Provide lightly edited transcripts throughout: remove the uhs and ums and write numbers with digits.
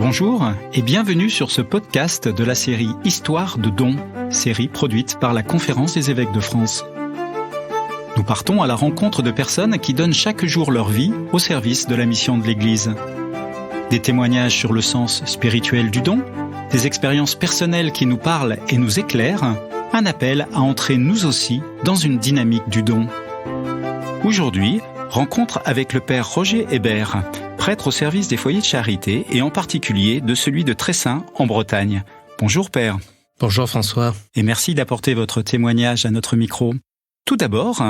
Bonjour et bienvenue sur ce podcast de la série Histoire de dons, série produite par la Conférence des évêques de France. Nous partons à la rencontre de personnes qui donnent chaque jour leur vie au service de la mission de l'Église. Des témoignages sur le sens spirituel du don, des expériences personnelles qui nous parlent et nous éclairent, un appel à entrer nous aussi dans une dynamique du don. Aujourd'hui, rencontre avec le père Roger Hébert, prêtre au service des foyers de charité et en particulier de celui de Tressin en Bretagne. Bonjour père. Bonjour François. Et merci d'apporter votre témoignage à notre micro. Tout d'abord,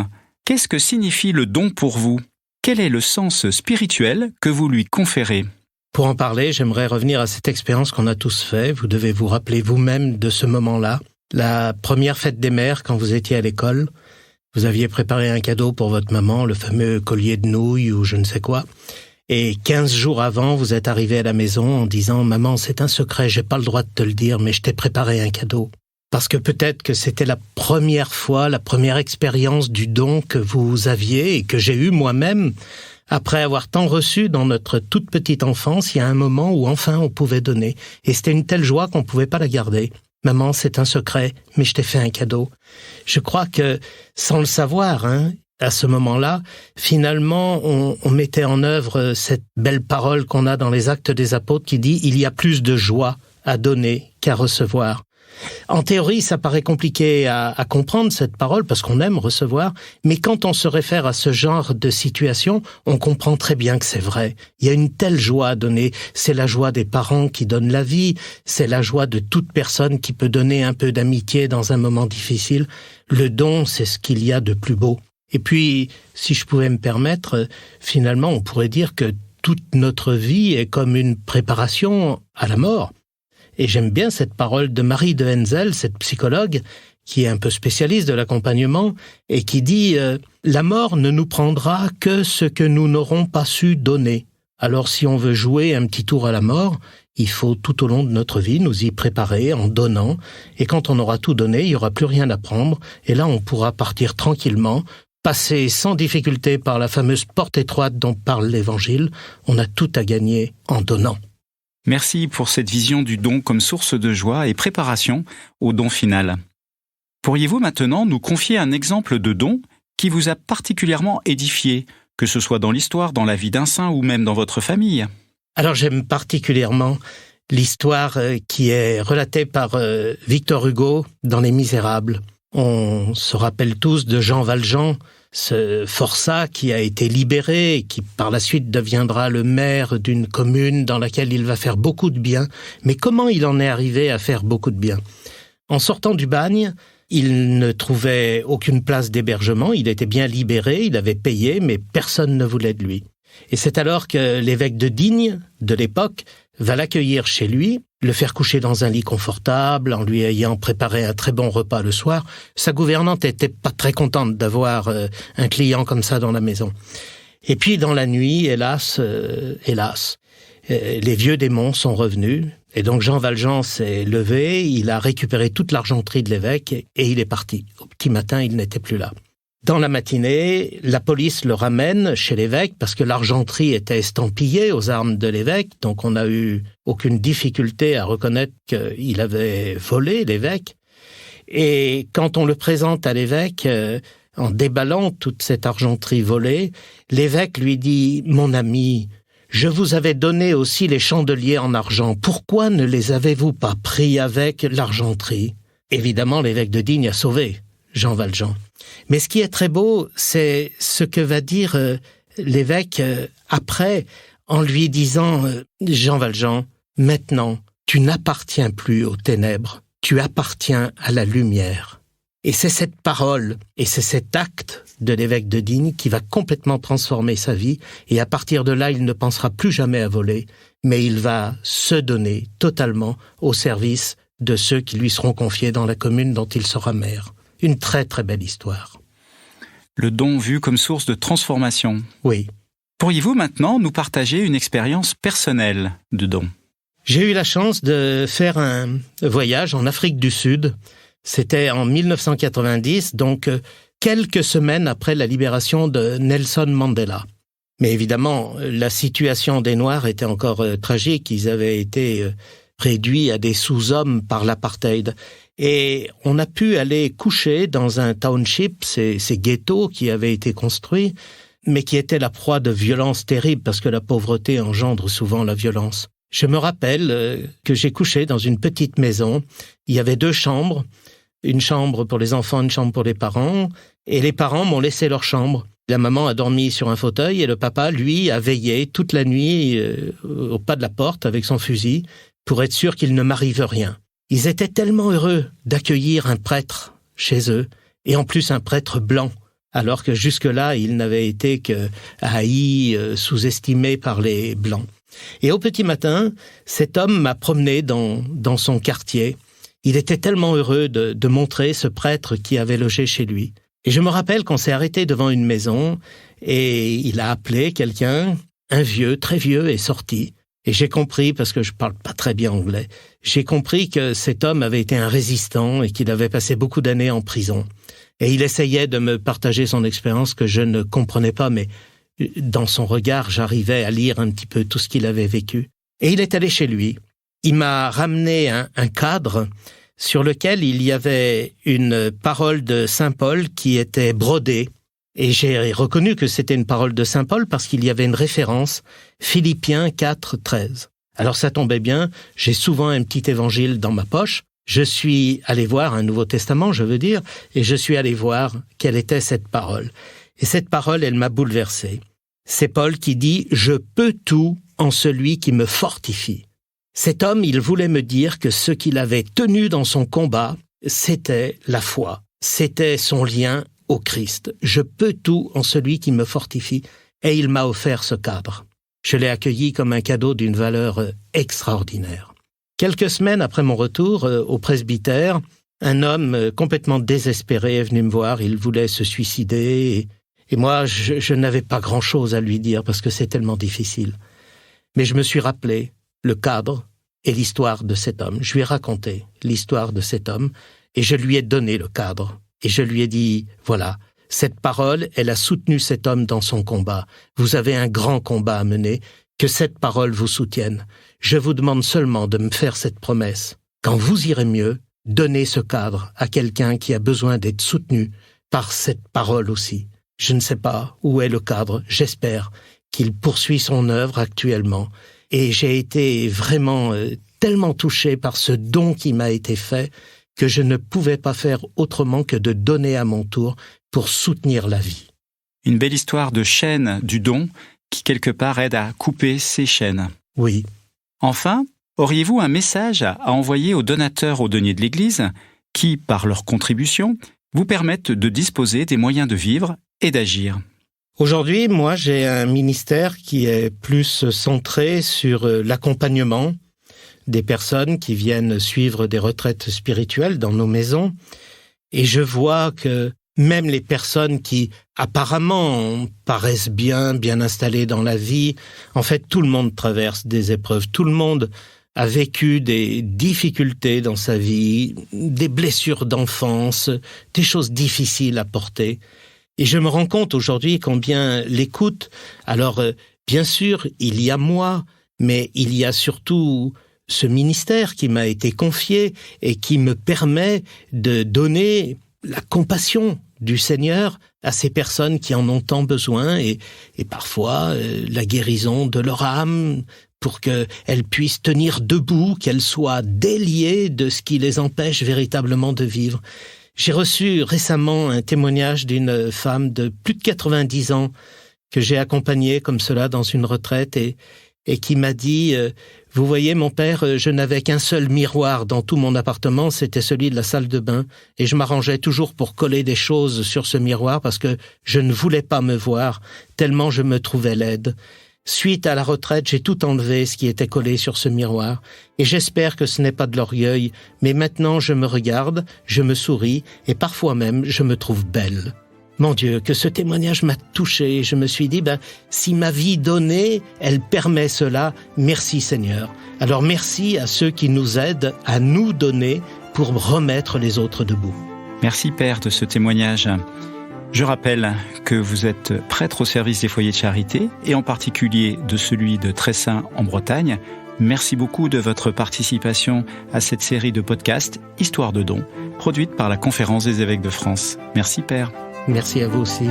qu'est-ce que signifie le don pour vous ? Quel est le sens spirituel que vous lui conférez ? Pour en parler, j'aimerais revenir à cette expérience qu'on a tous fait. Vous devez vous rappeler vous-même de ce moment-là. La première fête des mères, quand vous étiez à l'école, vous aviez préparé un cadeau pour votre maman, le fameux collier de nouilles ou je ne sais quoi. Et 15 jours avant, vous êtes arrivé à la maison en disant « Maman, c'est un secret, j'ai pas le droit de te le dire, mais je t'ai préparé un cadeau. » Parce que peut-être que c'était la première fois, la première expérience du don que vous aviez et que j'ai eu moi-même. Après avoir tant reçu dans notre toute petite enfance, il y a un moment où enfin on pouvait donner. Et c'était une telle joie qu'on pouvait pas la garder. Maman, c'est un secret, mais je t'ai fait un cadeau. Je crois que, sans le savoir, à ce moment-là, finalement, on mettait en œuvre cette belle parole qu'on a dans les Actes des Apôtres qui dit « Il y a plus de joie à donner qu'à recevoir ». En théorie, ça paraît compliqué à comprendre cette parole parce qu'on aime recevoir, mais quand on se réfère à ce genre de situation, on comprend très bien que c'est vrai. Il y a une telle joie à donner. C'est la joie des parents qui donnent la vie, c'est la joie de toute personne qui peut donner un peu d'amitié dans un moment difficile. Le don, c'est ce qu'il y a de plus beau. Et puis, si je pouvais me permettre, finalement, on pourrait dire que toute notre vie est comme une préparation à la mort. Et j'aime bien cette parole de Marie de Henzel, cette psychologue, qui est un peu spécialiste de l'accompagnement, et qui dit « La mort ne nous prendra que ce que nous n'aurons pas su donner. » Alors si on veut jouer un petit tour à la mort, il faut tout au long de notre vie nous y préparer en donnant, et quand on aura tout donné, il n'y aura plus rien à prendre, et là on pourra partir tranquillement, passer sans difficulté par la fameuse porte étroite dont parle l'Évangile. On a tout à gagner en donnant. Merci pour cette vision du don comme source de joie et préparation au don final. Pourriez-vous maintenant nous confier un exemple de don qui vous a particulièrement édifié, que ce soit dans l'histoire, dans la vie d'un saint ou même dans votre famille ? Alors j'aime particulièrement l'histoire qui est relatée par Victor Hugo dans Les Misérables. On se rappelle tous de Jean Valjean, ce forçat qui a été libéré et qui par la suite deviendra le maire d'une commune dans laquelle il va faire beaucoup de bien. Mais comment il en est arrivé à faire beaucoup de bien ? En sortant du bagne, il ne trouvait aucune place d'hébergement, il était bien libéré, il avait payé, mais personne ne voulait de lui. Et c'est alors que l'évêque de Digne, de l'époque, va l'accueillir chez lui, le faire coucher dans un lit confortable, en lui ayant préparé un très bon repas le soir. Sa gouvernante était pas très contente d'avoir un client comme ça dans la maison. Et puis dans la nuit, hélas, les vieux démons sont revenus. Et donc Jean Valjean s'est levé, il a récupéré toute l'argenterie de l'évêque et il est parti. Au petit matin, il n'était plus là. Dans la matinée, la police le ramène chez l'évêque parce que l'argenterie était estampillée aux armes de l'évêque, donc on n'a eu aucune difficulté à reconnaître qu'il avait volé l'évêque. Et quand on le présente à l'évêque, en déballant toute cette argenterie volée, l'évêque lui dit « Mon ami, je vous avais donné aussi les chandeliers en argent, pourquoi ne les avez-vous pas pris avec l'argenterie ?» Évidemment, l'évêque de Digne a sauvé Jean Valjean. Mais ce qui est très beau, c'est ce que va dire l'évêque après, en lui disant « Jean Valjean, maintenant, tu n'appartiens plus aux ténèbres, tu appartiens à la lumière. » Et c'est cette parole et c'est cet acte de l'évêque de Digne qui va complètement transformer sa vie. Et à partir de là, il ne pensera plus jamais à voler, mais il va se donner totalement au service de ceux qui lui seront confiés dans la commune dont il sera maire. Une très très belle histoire. Le don vu comme source de transformation. Oui. Pourriez-vous maintenant nous partager une expérience personnelle de don ? J'ai eu la chance de faire un voyage en Afrique du Sud. C'était en 1990, donc quelques semaines après la libération de Nelson Mandela. Mais évidemment, la situation des Noirs était encore tragique. Ils avaient été réduits à des sous-hommes par l'apartheid. Et on a pu aller coucher dans un township, ces ghettos qui avaient été construits, mais qui étaient la proie de violences terribles, parce que la pauvreté engendre souvent la violence. Je me rappelle que j'ai couché dans une petite maison. Il y avait 2 chambres, une chambre pour les enfants, une chambre pour les parents, et les parents m'ont laissé leur chambre. La maman a dormi sur un fauteuil et le papa, lui, a veillé toute la nuit au pas de la porte avec son fusil pour être sûr qu'il ne m'arrive rien. Ils étaient tellement heureux d'accueillir un prêtre chez eux, et en plus un prêtre blanc, alors que jusque-là, ils n'avaient été que haïs, sous-estimés par les Blancs. Et au petit matin, cet homme m'a promené dans son quartier. Il était tellement heureux de montrer ce prêtre qui avait logé chez lui. Et je me rappelle qu'on s'est arrêté devant une maison et il a appelé quelqu'un, un vieux, très vieux, est sorti. Et j'ai compris, parce que je parle pas très bien anglais, j'ai compris que cet homme avait été un résistant et qu'il avait passé beaucoup d'années en prison. Et il essayait de me partager son expérience que je ne comprenais pas, mais dans son regard, j'arrivais à lire un petit peu tout ce qu'il avait vécu. Et il est allé chez lui. Il m'a ramené un cadre sur lequel il y avait une parole de Saint Paul qui était brodée. Et j'ai reconnu que c'était une parole de Saint Paul parce qu'il y avait une référence, Philippiens 4, 13. Alors ça tombait bien, j'ai souvent un petit évangile dans ma poche. Je suis allé voir un Nouveau Testament, je veux dire, et je suis allé voir quelle était cette parole. Et cette parole, elle m'a bouleversé. C'est Paul qui dit « Je peux tout en celui qui me fortifie ». Cet homme, il voulait me dire que ce qu'il avait tenu dans son combat, c'était la foi, c'était son lien au Christ. Je peux tout en celui qui me fortifie. Et il m'a offert ce cadre. Je l'ai accueilli comme un cadeau d'une valeur extraordinaire. Quelques semaines après mon retour au presbytère, un homme complètement désespéré est venu me voir. Il voulait se suicider. Et moi, je n'avais pas grand-chose à lui dire parce que c'est tellement difficile. Mais je me suis rappelé le cadre et l'histoire de cet homme. Je lui ai raconté l'histoire de cet homme et je lui ai donné le cadre. Et je lui ai dit, voilà, cette parole, elle a soutenu cet homme dans son combat. Vous avez un grand combat à mener, que cette parole vous soutienne. Je vous demande seulement de me faire cette promesse. Quand vous irez mieux, donnez ce cadre à quelqu'un qui a besoin d'être soutenu par cette parole aussi. Je ne sais pas où est le cadre, j'espère qu'il poursuit son œuvre actuellement. Et j'ai été vraiment tellement touché par ce don qui m'a été fait que je ne pouvais pas faire autrement que de donner à mon tour pour soutenir la vie. Une belle histoire de chaîne du don qui quelque part aide à couper ces chaînes. Oui. Enfin, auriez-vous un message à envoyer aux donateurs au denier de l'Église qui, par leur contribution, vous permettent de disposer des moyens de vivre et d'agir? Aujourd'hui, moi, j'ai un ministère qui est plus centré sur l'accompagnement des personnes qui viennent suivre des retraites spirituelles dans nos maisons. Et je vois que même les personnes qui apparemment paraissent bien installées dans la vie, en fait, tout le monde traverse des épreuves. Tout le monde a vécu des difficultés dans sa vie, des blessures d'enfance, des choses difficiles à porter. Et je me rends compte aujourd'hui combien l'écoute, alors bien sûr, il y a moi, mais il y a surtout ce ministère qui m'a été confié et qui me permet de donner la compassion du Seigneur à ces personnes qui en ont tant besoin et parfois la guérison de leur âme pour qu'elles puissent tenir debout, qu'elles soient déliées de ce qui les empêche véritablement de vivre. J'ai reçu récemment un témoignage d'une femme de plus de 90 ans que j'ai accompagnée comme cela dans une retraite et qui m'a dit « Vous voyez, mon père, je n'avais qu'un seul miroir dans tout mon appartement, c'était celui de la salle de bain. Et je m'arrangeais toujours pour coller des choses sur ce miroir parce que je ne voulais pas me voir, tellement je me trouvais laide. Suite à la retraite, j'ai tout enlevé ce qui était collé sur ce miroir. Et j'espère que ce n'est pas de l'orgueil, mais maintenant je me regarde, je me souris et parfois même je me trouve belle. » Mon Dieu, que ce témoignage m'a touché. Je me suis dit, si ma vie donnée, elle permet cela, merci Seigneur. Alors merci à ceux qui nous aident à nous donner pour remettre les autres debout. Merci Père de ce témoignage. Je rappelle que vous êtes prêtre au service des foyers de charité et en particulier de celui de Tressin en Bretagne. Merci beaucoup de votre participation à cette série de podcasts Histoire de dons, produite par la Conférence des évêques de France. Merci Père. Merci à vous aussi.